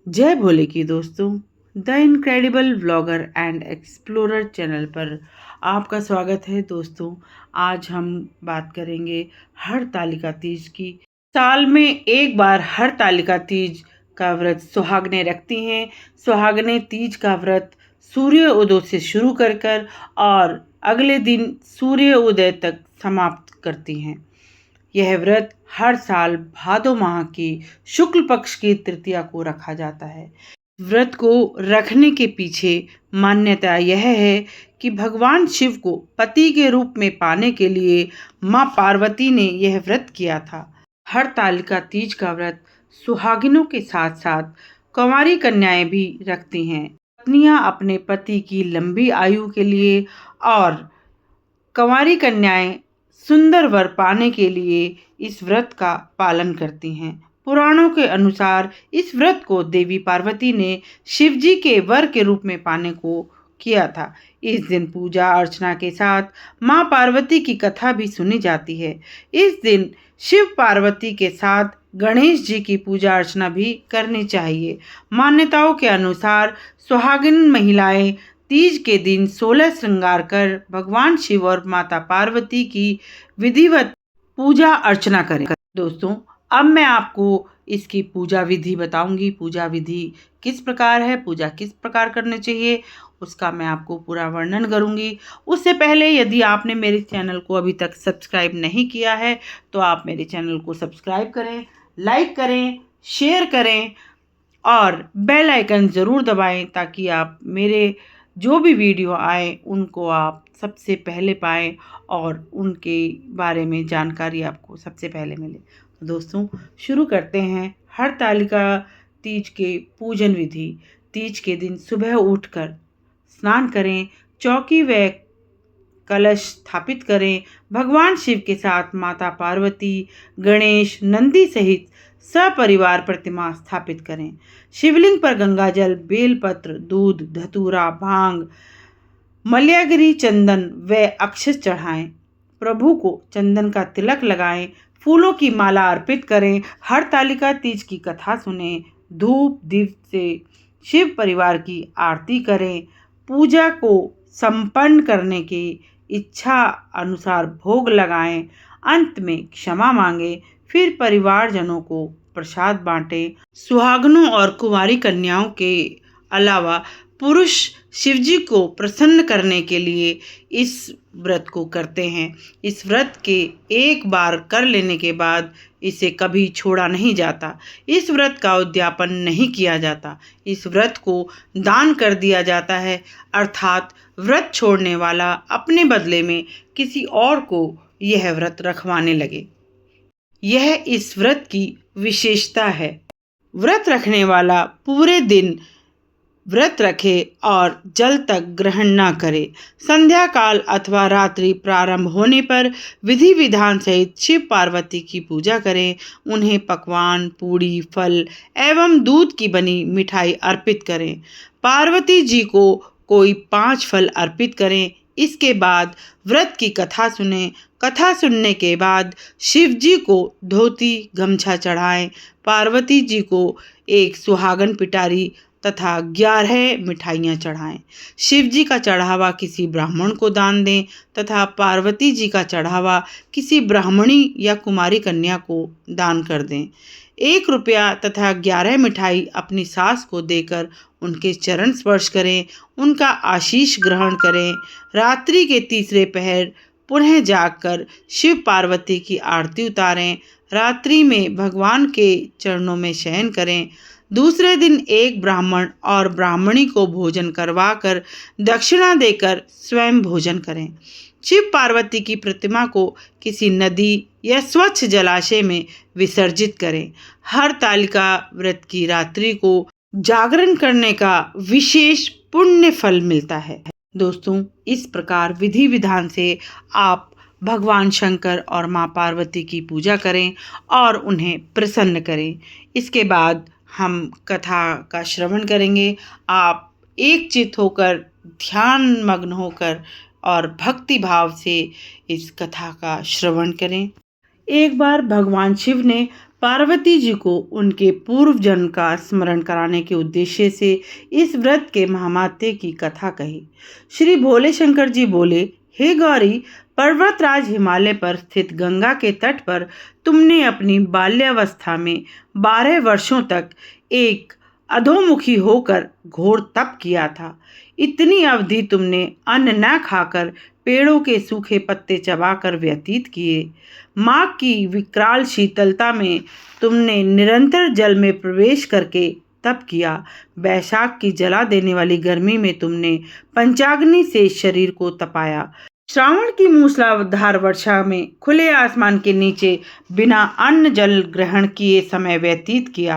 जय भोले की दोस्तों, the incredible vlogger and explorer channel पर आपका स्वागत है। दोस्तों, आज हम बात करेंगे हरतालिका तीज की। साल में एक बार हरतालिका तीज का व्रत सुहागनें रखती हैं। सुहागनें तीज का व्रत सूर्य उदय से शुरू कर और अगले दिन सूर्य उदय तक समाप्त करती हैं। यह व्रत हर साल भादो माह की शुक्ल पक्ष की तृतीया को रखा जाता है। व्रत को रखने के पीछे मान्यता यह है कि भगवान शिव को पति के रूप में पाने के लिए मां पार्वती ने यह व्रत किया था। हरतालिका तीज का व्रत सुहागिनों के साथ साथ कंवारी कन्याएं भी रखती हैं। पत्नियां अपने पति की लंबी आयु के लिए और कंवारी कन्याएं सुंदर वर पाने के लिए इस व्रत का पालन करती हैं। पुराणों के अनुसार इस व्रत को देवी पार्वती ने शिव जी के वर के रूप में पाने को किया था। इस दिन पूजा अर्चना के साथ मां पार्वती की कथा भी सुनी जाती है। इस दिन शिव पार्वती के साथ गणेश जी की पूजा अर्चना भी करनी चाहिए। मान्यताओं के अनुसार सुहागिन महिलाएं तीज के दिन 16 श्रृंगार कर भगवान शिव और माता पार्वती की विधिवत पूजा अर्चना करें। दोस्तों, अब मैं आपको इसकी पूजा विधि बताऊंगी। पूजा विधि किस प्रकार है, पूजा किस प्रकार करनी चाहिए, उसका मैं आपको पूरा वर्णन करूंगी। उससे पहले यदि आपने मेरे चैनल को अभी तक सब्सक्राइब नहीं किया है तो आप मेरे चैनल को सब्सक्राइब करें, लाइक करें, शेयर करें और बेल आइकन ज़रूर दबाएं ताकि आप मेरे जो भी वीडियो आए उनको आप सबसे पहले पाएँ और उनके बारे में जानकारी आपको सबसे पहले मिले। तो दोस्तों, शुरू करते हैं हरतालिका तीज के पूजन विधि। तीज के दिन सुबह उठकर स्नान करें, चौकी व कलश स्थापित करें। भगवान शिव के साथ माता पार्वती, गणेश, नंदी सहित सपरिवार प्रतिमा स्थापित करें। शिवलिंग पर गंगाजल, बेलपत्र, दूध, धतूरा, भांग, मलयागिरी, चंदन व अक्षत चढ़ाएं। प्रभु को चंदन का तिलक लगाएं, फूलों की माला अर्पित करें। हरतालिका तीज की कथा सुनें, धूप दीप से शिव परिवार की आरती करें। पूजा को संपन्न करने की इच्छा अनुसार भोग लगाएं। अंत में क्षमा मांगे, फिर परिवारजनों को प्रसाद बांटें। सुहागनों और कुंवारी कन्याओं के अलावा पुरुष शिवजी को प्रसन्न करने के लिए इस व्रत को करते हैं। इस व्रत के एक बार कर लेने के बाद इसे कभी छोड़ा नहीं जाता। इस व्रत का उद्यापन नहीं किया जाता। इस व्रत को दान कर दिया जाता है, अर्थात व्रत छोड़ने वाला अपने बदले में किसी और को यह व्रत रखवाने लगे। यह इस व्रत की विशेषता है। व्रत रखने वाला पूरे दिन व्रत रखे और जल तक ग्रहण न करे। संध्या काल अथवा रात्रि प्रारंभ होने पर विधि विधान सहित शिव पार्वती की पूजा करें। उन्हें पकवान, पूड़ी, फल एवं दूध की बनी मिठाई अर्पित करें। पार्वती जी को कोई 5 फल अर्पित करें। इसके बाद व्रत की कथा सुने। कथा सुनने के बाद शिव जी को धोती गमछा चढ़ाएं। पार्वती जी को एक सुहागन पिटारी तथा 11 मिठाइयाँ चढ़ाएं। शिव जी का चढ़ावा किसी ब्राह्मण को दान दें तथा पार्वती जी का चढ़ावा किसी ब्राह्मणी या कुमारी कन्या को दान कर दें। 1 रुपया तथा 11 मिठाई अपनी सास को देकर उनके चरण स्पर्श करें, उनका आशीष ग्रहण करें। रात्रि के तीसरे पहर पुनः जागकर शिव पार्वती की आरती उतारें। रात्रि में भगवान के चरणों में शयन करें। दूसरे दिन एक ब्राह्मण और ब्राह्मणी को भोजन करवाकर दक्षिणा देकर स्वयं भोजन करें। शिव पार्वती की प्रतिमा को किसी नदी या स्वच्छ जलाशय में विसर्जित करें। हरतालिका व्रत की रात्रि को जागरण करने का विशेष पुण्य फल मिलता है। दोस्तों, इस प्रकार विधि विधान से आप भगवान शंकर और मां पार्वती की पूजा करें और उन्हें प्रसन्न करें। इसके बाद हम कथा का श्रवण करेंगे। आप एकचित्त होकर, ध्यान मग्न होकर और भक्ति भाव से इस कथा का श्रवण करें। एक बार भगवान शिव ने पार्वती जी को उनके पूर्व जन्म का स्मरण कराने के उद्देश्य से इस व्रत के महात्म्य की कथा कही। श्री भोले शंकर जी बोले, हे गौरी, पर्वतराज हिमालय पर स्थित गंगा के तट पर तुमने अपनी बाल्यावस्था में 12 वर्षों तक एक अधोमुखी होकर घोर तप किया था। इतनी अवधि तुमने अन्न न खाकर पेड़ों के सूखे पत्ते चबाकर व्यतीत किए। माँ की विकराल शीतलता में तुमने निरंतर जल में प्रवेश करके तप किया। बैसाख की जला देने वाली गर्मी में तुमने पंचाग्नि से शरीर को तपाया। श्रावण की मूसलाधार वर्षा में खुले आसमान के नीचे बिना अन्न जल ग्रहण किए समय व्यतीत किया।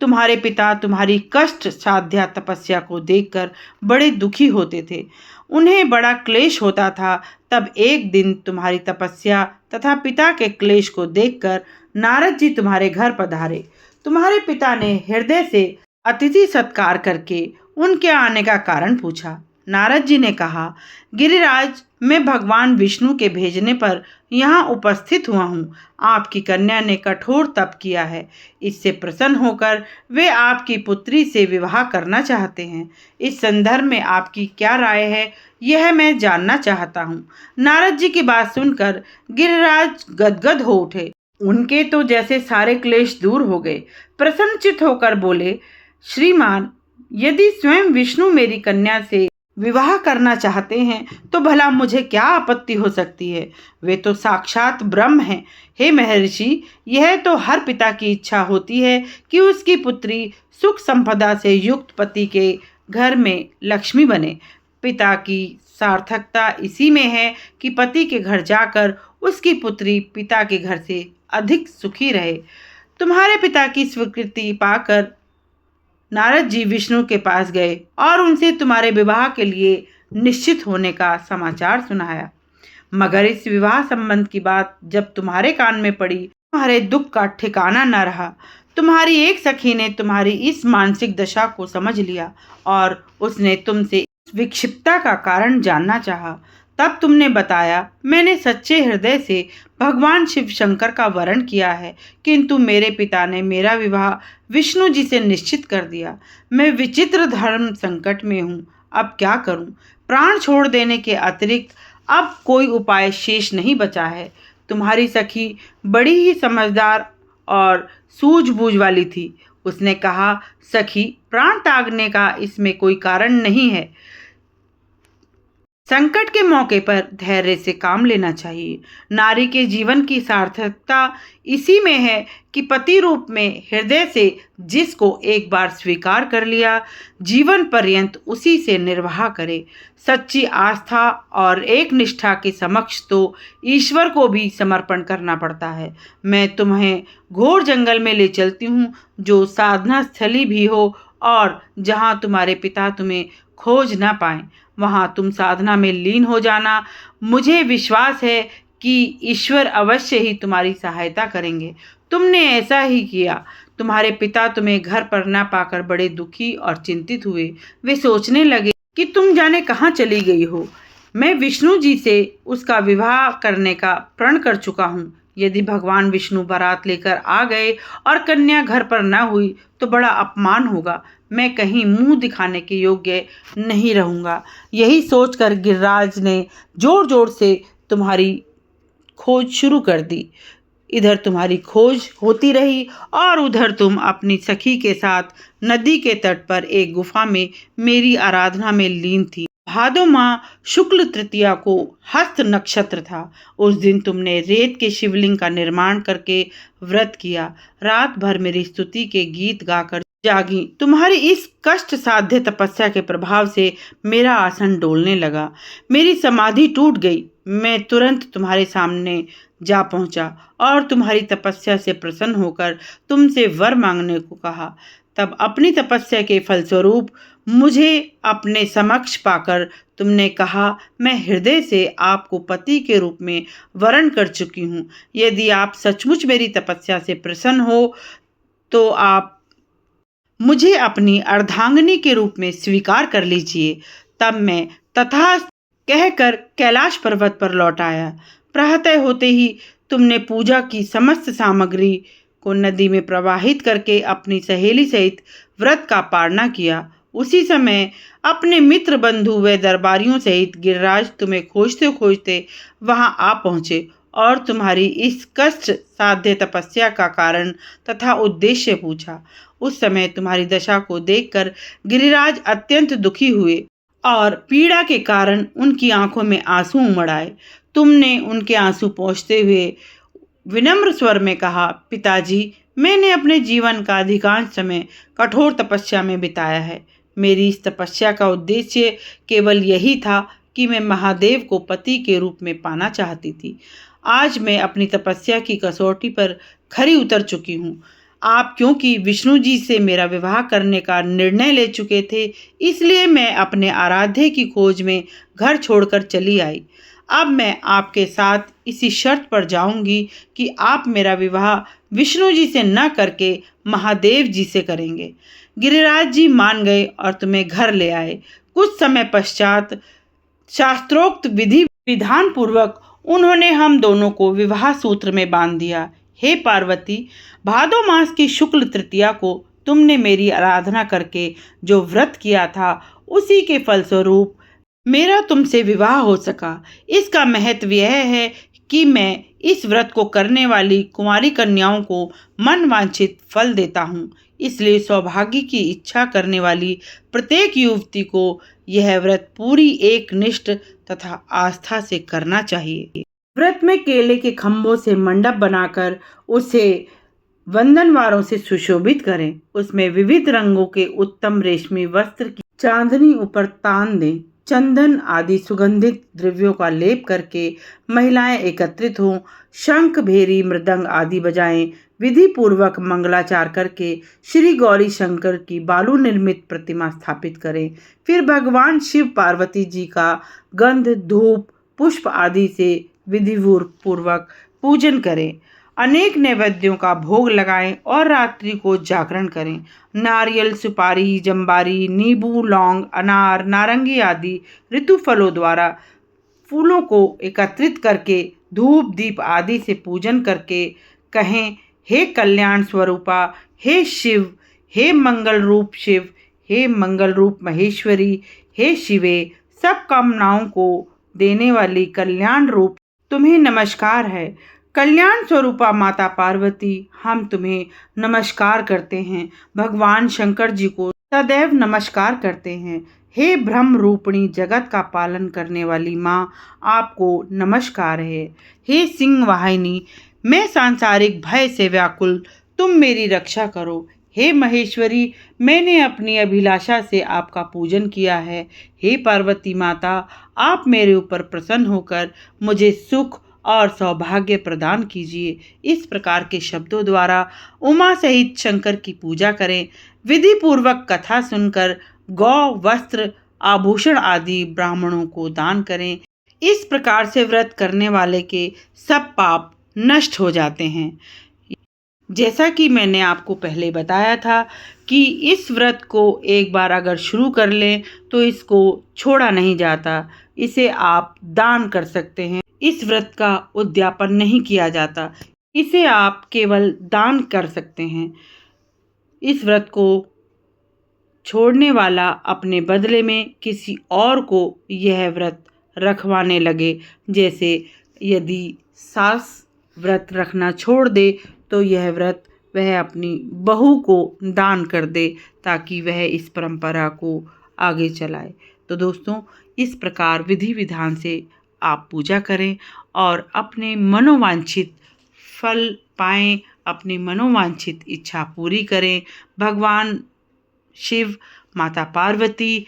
तुम्हारे पिता तुम्हारी कष्ट साध्या तपस्या को देखकर बड़े दुखी होते थे। उन्हें बड़ा क्लेश होता था। तब एक दिन तुम्हारी तपस्या तथा पिता के क्लेश को देखकर नारद जी तुम्हारे घर पधारे। तुम्हारे पिता ने हृदय से अतिथि सत्कार करके उनके आने का कारण पूछा। नारद जी ने कहा, गिरिराज, मैं भगवान विष्णु के भेजने पर यहाँ उपस्थित हुआ हूँ। आपकी कन्या ने कठोर तप किया है। इससे प्रसन्न होकर वे आपकी पुत्री से विवाह करना चाहते हैं। इस संदर्भ में आपकी क्या राय है, यह मैं जानना चाहता हूँ। नारद जी की बात सुनकर गिरिराज गदगद हो उठे। उनके तो जैसे सारे क्लेश दूर हो गए। प्रसन्नचित होकर बोले, श्रीमान, यदि स्वयं विष्णु मेरी कन्या से विवाह करना चाहते हैं तो भला मुझे क्या आपत्ति हो सकती है। वे तो साक्षात ब्रह्म हैं। हे महर्षि, यह तो हर पिता की इच्छा होती है कि उसकी पुत्री सुख संपदा से युक्त पति के घर में लक्ष्मी बने। पिता की सार्थकता इसी में है कि पति के घर जाकर उसकी पुत्री पिता के घर से अधिक सुखी रहे। तुम्हारे पिता की स्वीकृति पाकर नारद जी विष्णु के पास गए और उनसे तुम्हारे विवाह के लिए निश्चित होने का समाचार सुनाया। मगर इस विवाह संबंध की बात जब तुम्हारे कान में पड़ी, तुम्हारे दुख का ठिकाना न रहा। तुम्हारी एक सखी ने तुम्हारी इस मानसिक दशा को समझ लिया और उसने तुमसे विक्षिप्तता का कारण जानना चाहा। तब तुमने बताया, मैंने सच्चे हृदय से भगवान शिव शंकर का वरण किया है, किंतु मेरे पिता ने मेरा विवाह विष्णु जी से निश्चित कर दिया। मैं विचित्र धर्म संकट में हूँ। अब क्या करूँ? प्राण छोड़ देने के अतिरिक्त अब कोई उपाय शेष नहीं बचा है। तुम्हारी सखी बड़ी ही समझदार और सूझबूझ वाली थी। उसने कहा, सखी, प्राण त्यागने का इसमें कोई कारण नहीं है। संकट के मौके पर धैर्य से काम लेना चाहिए। नारी के जीवन की सार्थकता इसी में है कि पति रूप में हृदय से जिसको एक बार स्वीकार कर लिया, जीवन पर्यंत उसी से निर्वाह करे। सच्ची आस्था और एक निष्ठा के समक्ष तो ईश्वर को भी समर्पण करना पड़ता है। मैं तुम्हें घोर जंगल में ले चलती हूँ, जो साधना स्थली भी हो और जहाँ तुम्हारे पिता तुम्हें खोज न पाएं। वहाँ तुम साधना में लीन हो जाना। मुझे विश्वास है कि ईश्वर अवश्य ही तुम्हारी सहायता करेंगे। तुमने ऐसा ही किया। तुम्हारे पिता तुम्हें घर पर न पाकर बड़े दुखी और चिंतित हुए। वे सोचने लगे कि तुम जाने कहाँ चली गई हो। मैं विष्णु जी से उसका विवाह करने का प्रण कर चुका हूँ। यदि भगवान विष्णु बारात लेकर आ गए और कन्या घर पर न हुई तो बड़ा अपमान होगा। मैं कहीं मुंह दिखाने के योग्य नहीं रहूँगा। यही सोचकर गिरिराज ने जोर जोर से तुम्हारी खोज शुरू कर दी। इधर तुम्हारी खोज होती रही और उधर तुम अपनी सखी के साथ नदी के तट पर एक गुफा में मेरी आराधना में लीन थी। भादो माह शुक्ल तृतीया को हस्त नक्षत्र था। उस दिन तुमने रेत के शिवलिंग का निर्माण करके व्रत किया। रात भर मेरी स्तुति के गीत गाकर जागी। तुम्हारी इस कष्ट साध्य तपस्या के प्रभाव से मेरा आसन डोलने लगा। मेरी समाधि टूट गई। मैं तुरंत तुम्हारे सामने जा पहुंचा और तुम्हारी तपस्या से प्रसन्न होकर तुमसे वर मांगने को कहा। तब अपनी तपस्या के फलस्वरूप मुझे अपने समक्ष पाकर तुमने कहा, मैं हृदय से आपको पति के रूप में वरण कर चुकी हूँ। यदि आप सचमुच मेरी तपस्या से प्रसन्न हो तो आप मुझे अपनी अर्धांगिनी के रूप में स्वीकार कर लीजिए। तब मैं तथास्तु कहकर कैलाश पर्वत पर लौट आया। प्रातः होते ही तुमने पूजा की समस्त सामग्री को नदी में प्रवाहित करके अपनी सहेली सहित व्रत का पालना किया। उसी समय अपने मित्र बंधु व दरबारियों सहित गिरिराज तुम्हें खोजते खोजते वहां आ पहुंचे और तुम्हारी इस कष्ट साध्य तपस्या का कारण तथा उद्देश्य पूछा। उस समय तुम्हारी दशा को देखकर गिरिराज अत्यंत दुखी हुए और पीड़ा के कारण उनकी आंखों में आंसू उमड़ आए। तुमने उनके आंसू पोंछते हुए विनम्र स्वर में कहा, पिताजी, मैंने अपने जीवन का अधिकांश समय कठोर तपस्या में बिताया है। मेरी इस तपस्या का उद्देश्य केवल यही था कि मैं महादेव को पति के रूप में पाना चाहती थी। आज मैं अपनी तपस्या की कसौटी पर खरी उतर चुकी हूँ। आप क्योंकि विष्णु जी से मेरा विवाह करने का निर्णय ले चुके थे, इसलिए मैं अपने आराध्य की खोज में घर छोड़कर चली आई। अब मैं आपके साथ इसी शर्त पर जाऊंगी कि आप मेरा विवाह विष्णु जी से न करके महादेव जी से करेंगे। गिरिराज जी मान गए और तुम्हें घर ले आए। कुछ समय पश्चात शास्त्रोक्त विधि विधान पूर्वक उन्होंने हम दोनों को विवाह सूत्र में बांध दिया। हे पार्वती, भादो मास की शुक्ल तृतीया को तुमने मेरी आराधना करके जो व्रत किया था, उसी के फलस्वरूप मेरा तुमसे विवाह हो सका। इसका महत्व यह है कि मैं इस व्रत को करने वाली कुंवारी कन्याओं को मन वांछित फल देता हूँ। इसलिए सौभाग्य की इच्छा करने वाली प्रत्येक युवती को यह व्रत पूरी एकनिष्ठ तथा आस्था से करना चाहिए। व्रत में केले के खंभों से मंडप बनाकर उसे वंदनवारों से सुशोभित करें। उसमें विविध रंगों के उत्तम रेशमी वस्त्र की चांदनी ऊपर तान दें। चंदन आदि सुगंधित द्रव्यों का लेप करके महिलाएं एकत्रित हों। शंख, भेरी, मृदंग आदि बजाएं। विधि पूर्वक मंगलाचार करके श्री गौरी शंकर की बालू निर्मित प्रतिमा स्थापित करें। फिर भगवान शिव पार्वती जी का गंध, धूप, पुष्प आदि से विधि पूर्वक पूजन करें। अनेक नैवेद्यों का भोग लगाएं और रात्रि को जागरण करें। नारियल, सुपारी, जंबारी, नींबू, लौंग, अनार, नारंगी आदि ऋतु फलों द्वारा फूलों को एकत्रित करके धूप दीप आदि से पूजन करके कहें, हे कल्याण स्वरूपा, हे शिव, हे मंगल रूप शिव, हे मंगल रूप महेश्वरी, हे शिवे, सब कामनाओं को देने वाली कल्याण रूप तुम्हें नमस्कार है। कल्याण स्वरूपा माता पार्वती, हम तुम्हें नमस्कार करते हैं। भगवान शंकर जी को सदैव नमस्कार करते हैं। हे ब्रह्म रूपिणी जगत का पालन करने वाली माँ, आपको नमस्कार है। हे सिंह वाहिनी, मैं सांसारिक भय से व्याकुल, तुम मेरी रक्षा करो। हे महेश्वरी, मैंने अपनी अभिलाषा से आपका पूजन किया है। हे पार्वती माता, आप मेरे ऊपर प्रसन्न होकर मुझे सुख और सौभाग्य प्रदान कीजिए। इस प्रकार के शब्दों द्वारा उमा सहित शंकर की पूजा करें। विधि पूर्वक कथा सुनकर गौ, वस्त्र, आभूषण आदि ब्राह्मणों को दान करें। इस प्रकार से व्रत करने वाले के सब पाप नष्ट हो जाते हैं। जैसा कि मैंने आपको पहले बताया था कि इस व्रत को एक बार अगर शुरू कर लें तो इसको छोड़ा नहीं जाता। इसे आप दान कर सकते हैं। इस व्रत का उद्यापन नहीं किया जाता, इसे आप केवल दान कर सकते हैं। इस व्रत को छोड़ने वाला अपने बदले में किसी और को यह व्रत रखवाने लगे। जैसे यदि सास व्रत रखना छोड़ दे तो यह व्रत वह अपनी बहू को दान कर दे ताकि वह इस परंपरा को आगे चलाए। तो दोस्तों, इस प्रकार विधि विधान से आप पूजा करें और अपने मनोवांछित फल पाएं, अपनी मनोवांछित इच्छा पूरी करें। भगवान शिव, माता पार्वती,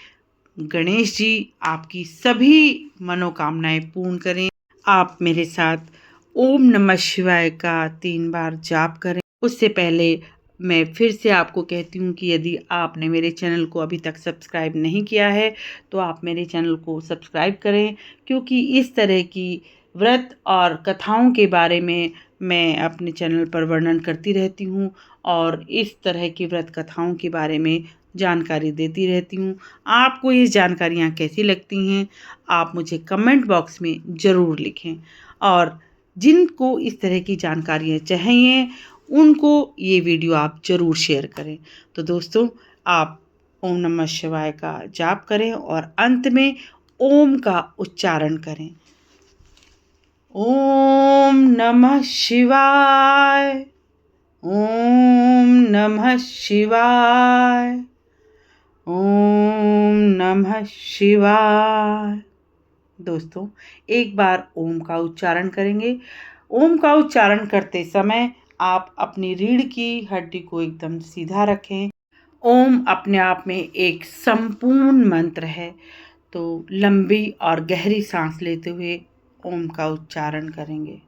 गणेश जी आपकी सभी मनोकामनाएं पूर्ण करें। आप मेरे साथ ओम नमः शिवाय का 3 बार जाप करें। उससे पहले मैं फिर से आपको कहती हूँ कि यदि आपने मेरे चैनल को अभी तक सब्सक्राइब नहीं किया है तो आप मेरे चैनल को सब्सक्राइब करें, क्योंकि इस तरह की व्रत और कथाओं के बारे में मैं अपने चैनल पर वर्णन करती रहती हूँ और इस तरह की व्रत कथाओं के बारे में जानकारी देती रहती हूँ। आपको ये जानकारियाँ कैसी लगती हैं, आप मुझे कमेंट बॉक्स में ज़रूर लिखें। और जिनको इस तरह की जानकारियाँ चाहिए उनको ये वीडियो आप ज़रूर शेयर करें। तो दोस्तों, आप ओम नमः शिवाय का जाप करें और अंत में ओम का उच्चारण करें। ओम नमः शिवाय, ओम नमः शिवाय, ओम नमः शिवाय। दोस्तों, एक बार ओम का उच्चारण करेंगे। ओम का उच्चारण करते समय आप अपनी रीढ़ की हड्डी को एकदम सीधा रखें। ओम अपने आप में एक संपूर्ण मंत्र है, तो लंबी और गहरी सांस लेते हुए ओम का उच्चारण करेंगे।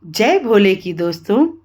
जय भोले की दोस्तों।